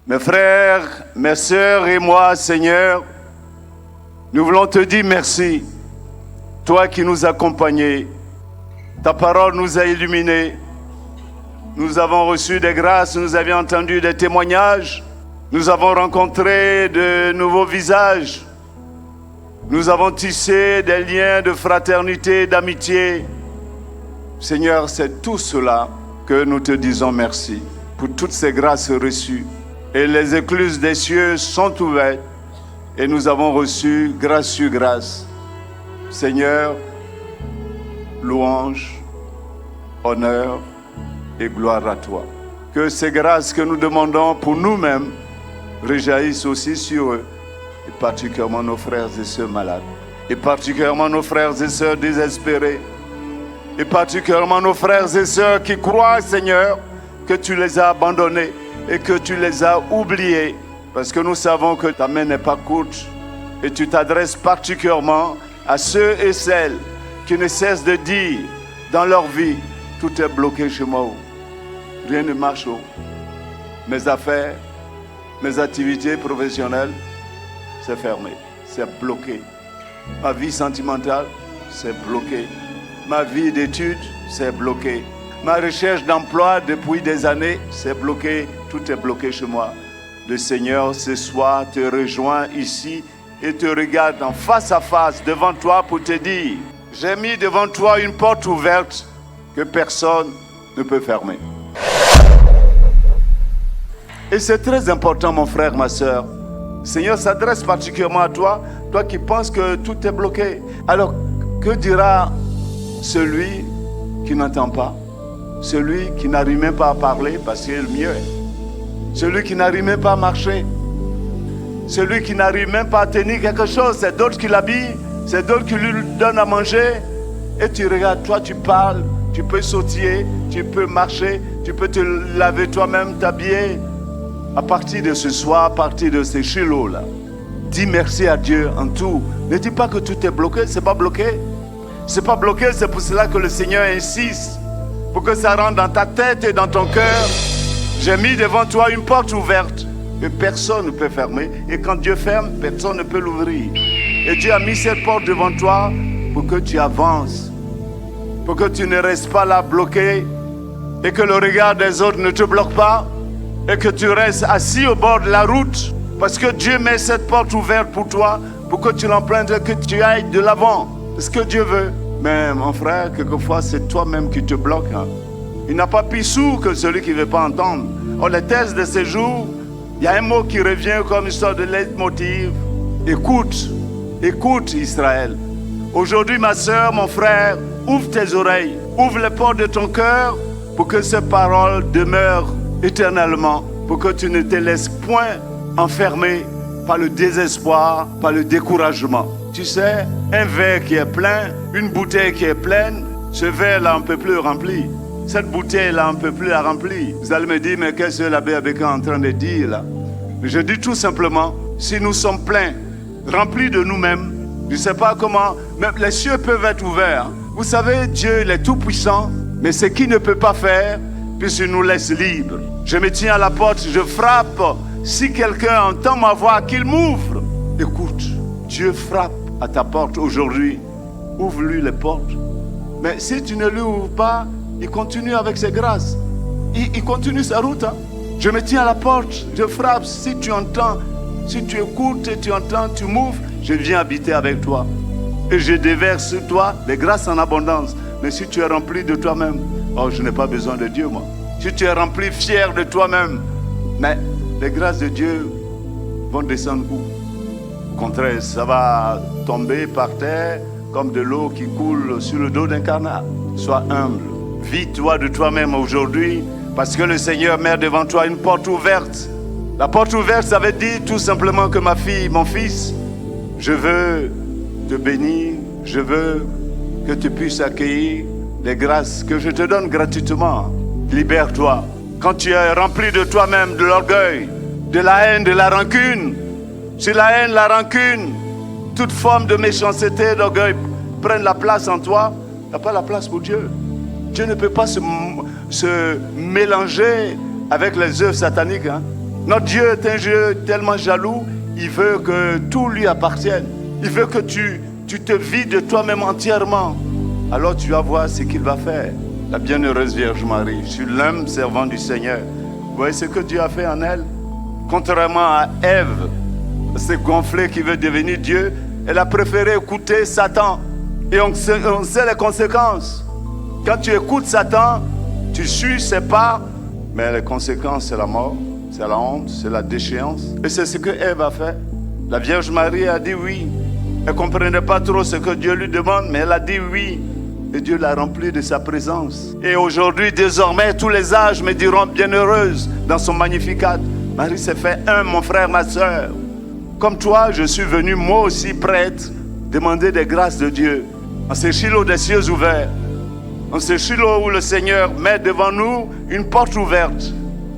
Mes frères, mes sœurs et moi, Seigneur, nous voulons te dire merci. Toi qui nous accompagnais, ta parole nous a illuminés. Nous avons reçu des grâces, nous avions entendu des témoignages. Nous avons rencontré de nouveaux visages. Nous avons tissé des liens de fraternité, d'amitié. Seigneur, c'est tout cela que nous te disons merci pour toutes ces grâces reçues. Et les écluses des cieux sont ouvertes et nous avons reçu grâce sur grâce. Seigneur, louange, honneur et gloire à toi. Que ces grâces que nous demandons pour nous-mêmes rejaillissent aussi sur eux, et particulièrement nos frères et sœurs malades, et particulièrement nos frères et sœurs désespérés, et particulièrement nos frères et sœurs qui croient, Seigneur, que tu les as abandonnés et que tu les as oubliés, parce que nous savons que ta main n'est pas courte, et tu t'adresses particulièrement à ceux et celles qui ne cessent de dire dans leur vie, tout est bloqué chez moi, rien ne marche, mes affaires, mes activités professionnelles, c'est fermé, c'est bloqué. Ma vie sentimentale, c'est bloqué. Ma vie d'études, c'est bloqué. Ma recherche d'emploi depuis des années, c'est bloqué. Tout est bloqué chez moi. Le Seigneur, ce soir, te rejoint ici et te regarde en face à face devant toi pour te dire, j'ai mis devant toi une porte ouverte que personne ne peut fermer. Et c'est très important, mon frère, ma soeur. Le Seigneur s'adresse particulièrement à toi, toi qui penses que tout est bloqué. Alors, que dira celui qui n'entend pas? Celui qui n'arrive même pas à parler parce qu'il est le mieux. Celui qui n'arrive même pas à marcher. Celui qui n'arrive même pas à tenir quelque chose. C'est d'autres qui l'habillent, c'est d'autres qui lui donnent à manger. Et tu regardes, toi tu parles, tu peux sautiller, tu peux marcher, tu peux te laver toi-même, t'habiller. À partir de ce soir, à partir de ces chilots-là, dis merci à Dieu en tout. Ne dis pas que tout est bloqué, c'est pas bloqué. C'est pas bloqué, c'est pour cela que le Seigneur insiste. Pour que ça rentre dans ta tête et dans ton cœur. J'ai mis devant toi une porte ouverte que personne ne peut fermer. Et quand Dieu ferme, personne ne peut l'ouvrir. Et Dieu a mis cette porte devant toi pour que tu avances. Pour que tu ne restes pas là bloqué. Et que le regard des autres ne te bloque pas. Et que tu restes assis au bord de la route. Parce que Dieu met cette porte ouverte pour toi. Pour que tu l'empruntes, que tu ailles de l'avant. C'est ce que Dieu veut. Mais mon frère, quelquefois c'est toi-même qui te bloque. Il n'a pas plus sourd que celui qui ne veut pas entendre. On les thèses de ces jours, il y a un mot qui revient comme une sorte de leitmotiv. Écoute, écoute Israël. Aujourd'hui ma soeur, mon frère, ouvre tes oreilles, ouvre les portes de ton cœur pour que ces paroles demeurent éternellement, pour que tu ne te laisses point enfermer par le désespoir, par le découragement. Tu sais, un verre qui est plein, une bouteille qui est pleine, ce verre-là, on ne peut plus le remplir. Cette bouteille-là, on ne peut plus la remplir. Vous allez me dire, mais qu'est-ce que l'abbé Abeka est en train de dire là? Je dis tout simplement, si nous sommes pleins, remplis de nous-mêmes, je ne sais pas comment, même les cieux peuvent être ouverts. Vous savez, Dieu, il est tout puissant, mais ce qu'il ne peut pas faire, puisqu'il nous laisse libres. Je me tiens à la porte, je frappe. Si quelqu'un entend ma voix, qu'il m'ouvre. Écoute, Dieu frappe à ta porte aujourd'hui. Ouvre-lui les portes. Mais si tu ne lui ouvres pas, il continue avec ses grâces. Il continue sa route. Hein. Je me tiens à la porte, je frappe. Si tu entends, si tu écoutes et tu entends, tu m'ouvres, je viens habiter avec toi. Et je déverse sur toi les grâces en abondance. Mais si tu es rempli de toi-même, oh, je n'ai pas besoin de Dieu, moi. Si tu es rempli, fier de toi-même, mais les grâces de Dieu vont descendre où? Au contraire, ça va tomber par terre comme de l'eau qui coule sur le dos d'un canard. Sois humble. Vis-toi de toi-même aujourd'hui parce que le Seigneur met devant toi une porte ouverte. La porte ouverte, ça veut dire tout simplement que ma fille, mon fils, je veux te bénir, je veux que tu puisses accueillir les grâces que je te donne gratuitement. Libère-toi. Quand tu es rempli de toi-même, de l'orgueil, de la haine, de la rancune, si la haine, la rancune, toute forme de méchanceté, d'orgueil prennent la place en toi, il n'y a pas la place pour Dieu. Dieu ne peut pas se mélanger avec les œuvres sataniques. Hein. Notre Dieu est un Dieu tellement jaloux, il veut que tout lui appartienne. Il veut que tu te vides de toi-même entièrement. Alors tu vas voir ce qu'il va faire. La bienheureuse Vierge Marie, je suis l'homme servant du Seigneur. Vous voyez ce que Dieu a fait en elle? Contrairement à Ève, c'est gonflé qui veut devenir Dieu, elle a préféré écouter Satan. Et on sait les conséquences. Quand tu écoutes Satan, tu suis ses pas, mais les conséquences, c'est la mort, c'est la honte, c'est la déchéance. Et c'est ce que Ève a fait. La Vierge Marie a dit oui. Elle ne comprenait pas trop ce que Dieu lui demande, mais elle a dit oui. Et Dieu l'a remplie de sa présence. Et aujourd'hui, désormais, tous les âges me diront bienheureuse dans son Magnificat. Marie s'est fait un, mon frère, ma soeur. Comme toi, je suis venu, moi aussi, prêtre, demander des grâces de Dieu. En ce Shiloh des cieux ouverts. En ce Shiloh où le Seigneur met devant nous une porte ouverte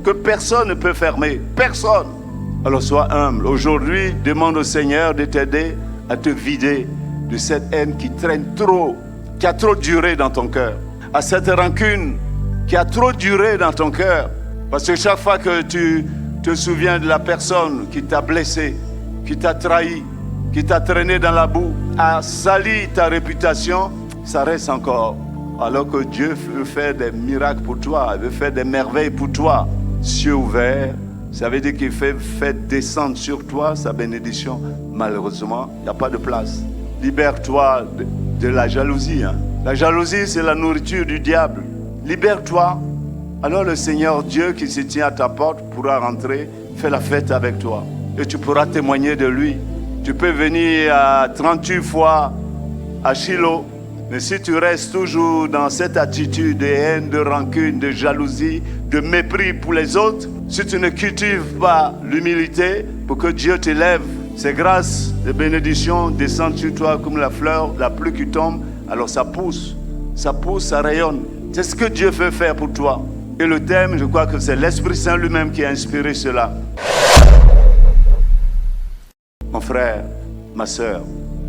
que personne ne peut fermer. Personne. Alors sois humble. Aujourd'hui, demande au Seigneur de t'aider à te vider de cette haine qui traîne trop, qui a trop duré dans ton cœur. À cette rancune qui a trop duré dans ton cœur. Parce que chaque fois que tu te souviens de la personne qui t'a blessé, qui t'a trahi, qui t'a traîné dans la boue, a sali ta réputation, ça reste encore. Alors que Dieu veut faire des miracles pour toi, il veut faire des merveilles pour toi. Cieux ouverts, ça veut dire qu'il fait descendre sur toi sa bénédiction. Malheureusement, il n'y a pas de place. Libère-toi de la jalousie. La jalousie, c'est la nourriture du diable. Libère-toi. Alors le Seigneur Dieu qui se tient à ta porte pourra rentrer, faire la fête avec toi. Et tu pourras témoigner de lui. Tu peux venir à 38 fois à Shiloh. Mais si tu restes toujours dans cette attitude de haine, de rancune, de jalousie, de mépris pour les autres, si tu ne cultives pas l'humilité pour que Dieu t'élève, ces grâces et bénédictions descendent sur toi comme la fleur, la pluie qui tombe, alors ça pousse, ça rayonne. C'est ce que Dieu veut faire pour toi. Et le thème, je crois que c'est l'Esprit Saint lui-même qui a inspiré cela. Mon frère, ma soeur,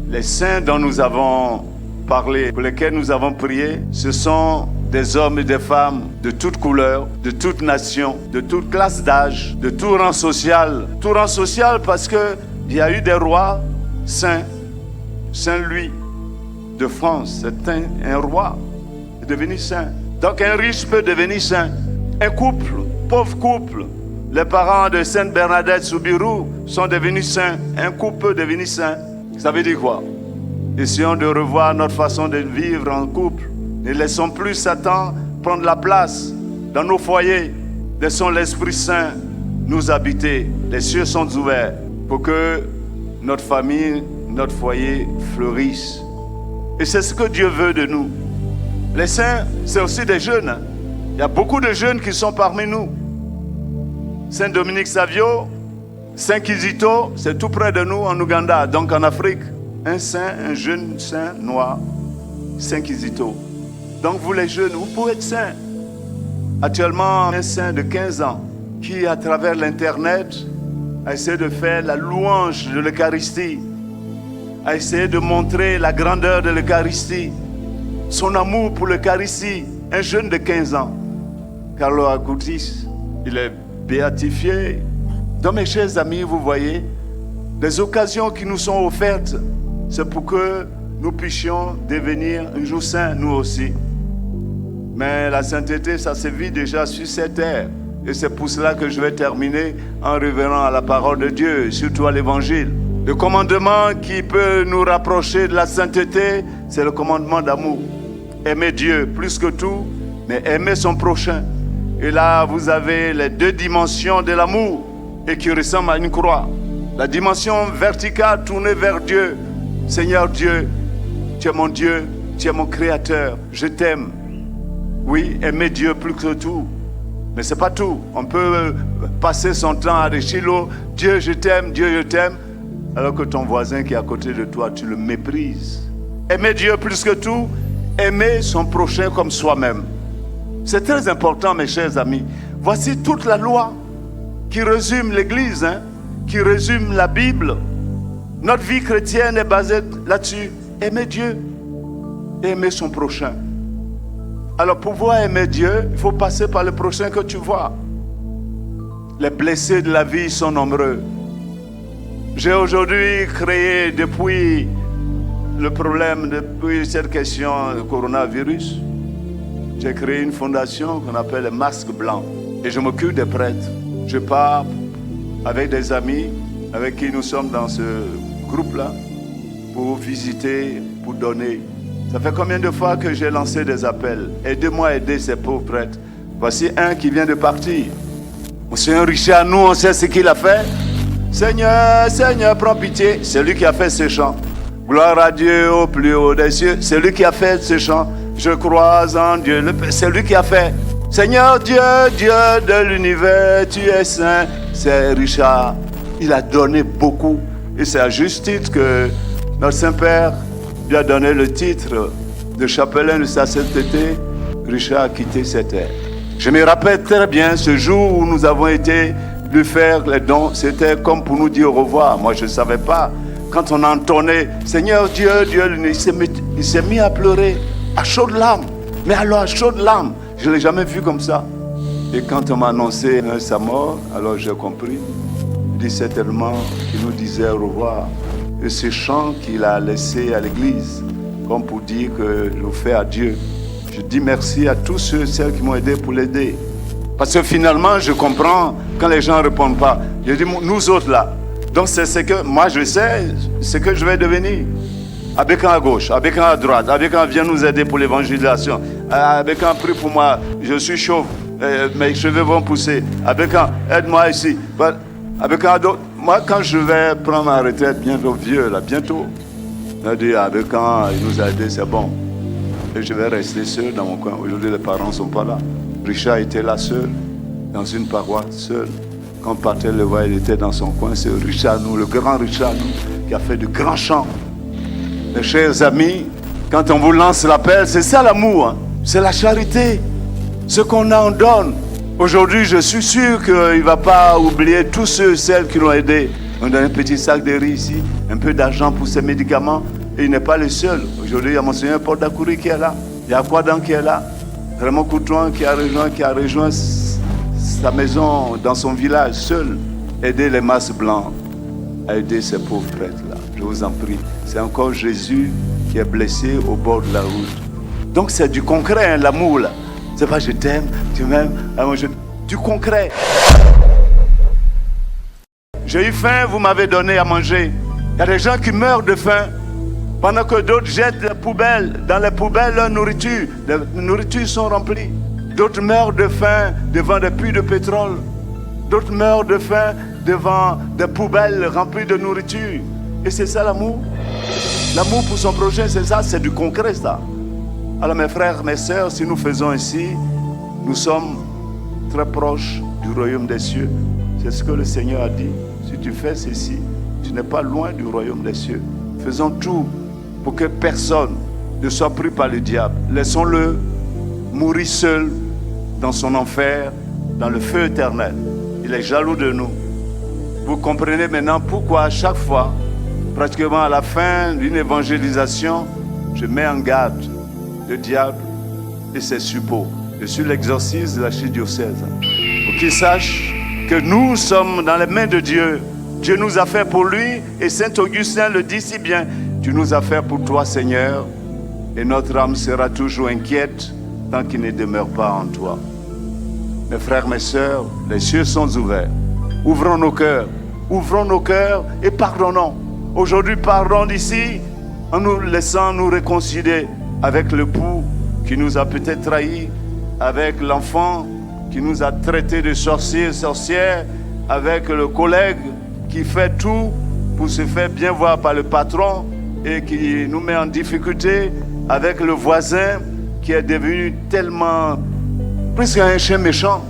les saints dont nous avons parlé, pour lesquels nous avons prié, ce sont des hommes et des femmes de toutes couleurs, de toutes nations, de toute classe d'âge, de tout rang social. Tout rang social parce qu'il y a eu des rois saints. Saint-Louis de France, c'est un roi, est devenu saint. Donc un riche peut devenir saint. Un couple, pauvre couple, les parents de Sainte Bernadette Soubirous sont devenus saints. Un couple peut devenir saint. Ça veut dire quoi? Essayons de revoir notre façon de vivre en couple. Ne laissons plus Satan prendre la place dans nos foyers. Laissons l'Esprit Saint nous habiter. Les cieux sont ouverts pour que notre famille, notre foyer fleurisse. Et c'est ce que Dieu veut de nous. Les saints, c'est aussi des jeunes. Il y a beaucoup de jeunes qui sont parmi nous. Saint Dominique Savio, Saint Kizito, c'est tout près de nous en Ouganda, donc en Afrique. Un saint, un jeune saint noir, Saint Kizito. Donc vous les jeunes, vous pouvez être saints. Actuellement, un saint de 15 ans qui, à travers l'Internet, a essayé de faire la louange de l'Eucharistie, a essayé de montrer la grandeur de l'Eucharistie, son amour pour l'Eucharistie. Un jeune de 15 ans, Carlo Acutis, il est béatifié. Donc mes chers amis, vous voyez, les occasions qui nous sont offertes, c'est pour que nous puissions devenir un jour saints, nous aussi. Mais la sainteté, ça se vit déjà sur cette terre. Et c'est pour cela que je vais terminer en revenant à la parole de Dieu, surtout à l'Évangile. Le commandement qui peut nous rapprocher de la sainteté, c'est le commandement d'amour. Aimer Dieu plus que tout, mais aimer son prochain. Et là, vous avez les deux dimensions de l'amour et qui ressemblent à une croix. La dimension verticale tournée vers Dieu. Seigneur Dieu, tu es mon Dieu, tu es mon Créateur, je t'aime. Oui, aimer Dieu plus que tout. Mais ce n'est pas tout. On peut passer son temps à des Shiloh, Dieu je t'aime, alors que ton voisin qui est à côté de toi, tu le méprises. Aimer Dieu plus que tout, aimer son prochain comme soi-même. C'est très important, mes chers amis. Voici toute la loi qui résume l'Église, qui résume la Bible. Notre vie chrétienne est basée là-dessus. Aimer Dieu et aimer son prochain. Alors pour pouvoir aimer Dieu, il faut passer par le prochain que tu vois. Les blessés de la vie sont nombreux. J'ai aujourd'hui créé, depuis le problème, depuis cette question du coronavirus, j'ai créé une fondation qu'on appelle les Masques Blancs. Et je m'occupe des prêtres. Je pars avec des amis avec qui nous sommes dans ce groupe-là pour visiter, pour donner. Ça fait combien de fois que j'ai lancé des appels? Aidez-moi à aider ces pauvres prêtres. Voici un qui vient de partir. Monsieur Richard, nous on sait ce qu'il a fait. Seigneur, Seigneur, prends pitié. C'est lui qui a fait ce chant. Gloire à Dieu au plus haut des cieux. C'est lui qui a fait ce chant. Je crois en Dieu. C'est lui qui a fait. Seigneur Dieu, Dieu de l'univers, tu es saint. C'est Richard. Il a donné beaucoup. Et c'est à juste titre que notre Saint-Père lui a donné le titre de chapelain de sa sainteté. Richard a quitté cette terre. Je me rappelle très bien ce jour où nous avons été lui faire les dons. C'était comme pour nous dire au revoir. Moi, je ne savais pas. Quand on entonnait Seigneur Dieu, Dieu, il s'est mis à pleurer à chaudes larmes. Mais alors, à chaudes larmes, je ne l'ai jamais vu comme ça. Et quand on m'a annoncé sa mort, alors j'ai compris. Il dit certainement qu'il nous disait au revoir. Et ce chant qu'il a laissé à l'église, comme pour dire que je le fais à Dieu. Je dis merci à tous ceux et celles qui m'ont aidé pour l'aider. Parce que finalement, je comprends quand les gens ne répondent pas. Je dis, nous autres là. Donc c'est ce que moi je sais, ce que je vais devenir. Abékan à gauche, Abékan à droite, Abékan viens nous aider pour l'évangélisation. Abékan prie pour moi, je suis chauve, mes cheveux vont pousser. Abékan, aide-moi ici. Abékan, moi quand je vais prendre ma retraite, bientôt vieux là, bientôt. Je dis Abékan, il nous a aidés, c'est bon. Et je vais rester seul dans mon coin. Aujourd'hui les parents ne sont pas là. Richard était là seul, dans une paroisse, seul. Quand on partait le voir, il était dans son coin. C'est Richard, nous, le grand Richard, nous, qui a fait de grands chants. Mes chers amis, quand on vous lance l'appel, c'est ça l'amour. Hein? C'est la charité. Ce qu'on a, on donne. Aujourd'hui, je suis sûr qu'il ne va pas oublier tous ceux et celles qui l'ont aidé. On donne un petit sac de riz ici, un peu d'argent pour ses médicaments. Et il n'est pas le seul. Aujourd'hui, il y a Monseigneur Paul Dakouri qui est là. Il y a Kouadan qui est là. Raymond Coutouan qui a rejoint sa maison dans son village seul. Aider les masses blancs à aider ces pauvres prêtres-là. Je vous en prie. C'est encore Jésus qui est blessé au bord de la route. Donc c'est du concret, hein, l'amour là. C'est pas je t'aime, tu m'aimes, du concret. J'ai eu faim, vous m'avez donné à manger. Il y a des gens qui meurent de faim pendant que d'autres jettent les poubelles. Dans les poubelles, leur nourriture. Les nourritures sont remplies. D'autres meurent de faim devant des puits de pétrole. D'autres meurent de faim devant des poubelles remplies de nourriture. Et c'est ça l'amour. L'amour pour son prochain, c'est ça, c'est du concret ça. Alors mes frères, mes sœurs, si nous faisons ainsi, nous sommes très proches du royaume des cieux. C'est ce que le Seigneur a dit. Si tu fais ceci, tu n'es pas loin du royaume des cieux. Faisons tout pour que personne ne soit pris par le diable. Laissons-le mourir seul dans son enfer, dans le feu éternel. Il est jaloux de nous. Vous comprenez maintenant pourquoi à chaque fois, pratiquement à la fin d'une évangélisation, je mets en garde le diable et ses suppôts. Je suis l'exorciste de l'archidiocèse. Pour qu'il sache que nous sommes dans les mains de Dieu. Dieu nous a fait pour lui et Saint Augustin le dit si bien. Tu nous as fait pour toi, Seigneur, et notre âme sera toujours inquiète tant qu'il ne demeure pas en toi. Mes frères, mes sœurs, les cieux sont ouverts. Ouvrons nos cœurs et pardonnons. Aujourd'hui, pardon d'ici en nous laissant nous réconcilier avec l'époux qui nous a peut-être trahis, avec l'enfant qui nous a traités de sorciers, sorcières, avec le collègue qui fait tout pour se faire bien voir par le patron et qui nous met en difficulté, avec le voisin qui est devenu tellement, presque un chien méchant,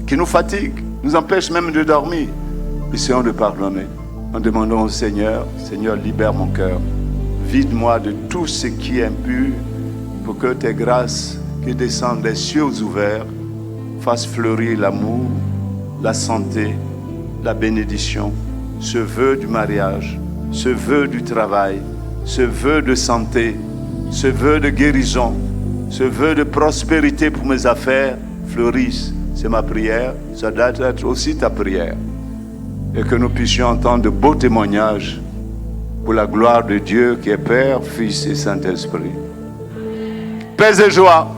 qui nous fatigue, nous empêche même de dormir. Essayons de pardonner en demandant au Seigneur, Seigneur, libère mon cœur, vide-moi de tout ce qui est impur, pour que tes grâces qui descendent des cieux ouverts fassent fleurir l'amour, la santé, la bénédiction, ce vœu du mariage, ce vœu du travail, ce vœu de santé, ce vœu de guérison, ce vœu de prospérité pour mes affaires fleurissent, C'est ma prière, ça doit être aussi ta prière. Et que nous puissions entendre de beaux témoignages pour la gloire de Dieu qui est Père, Fils et Saint-Esprit. Paix et joie.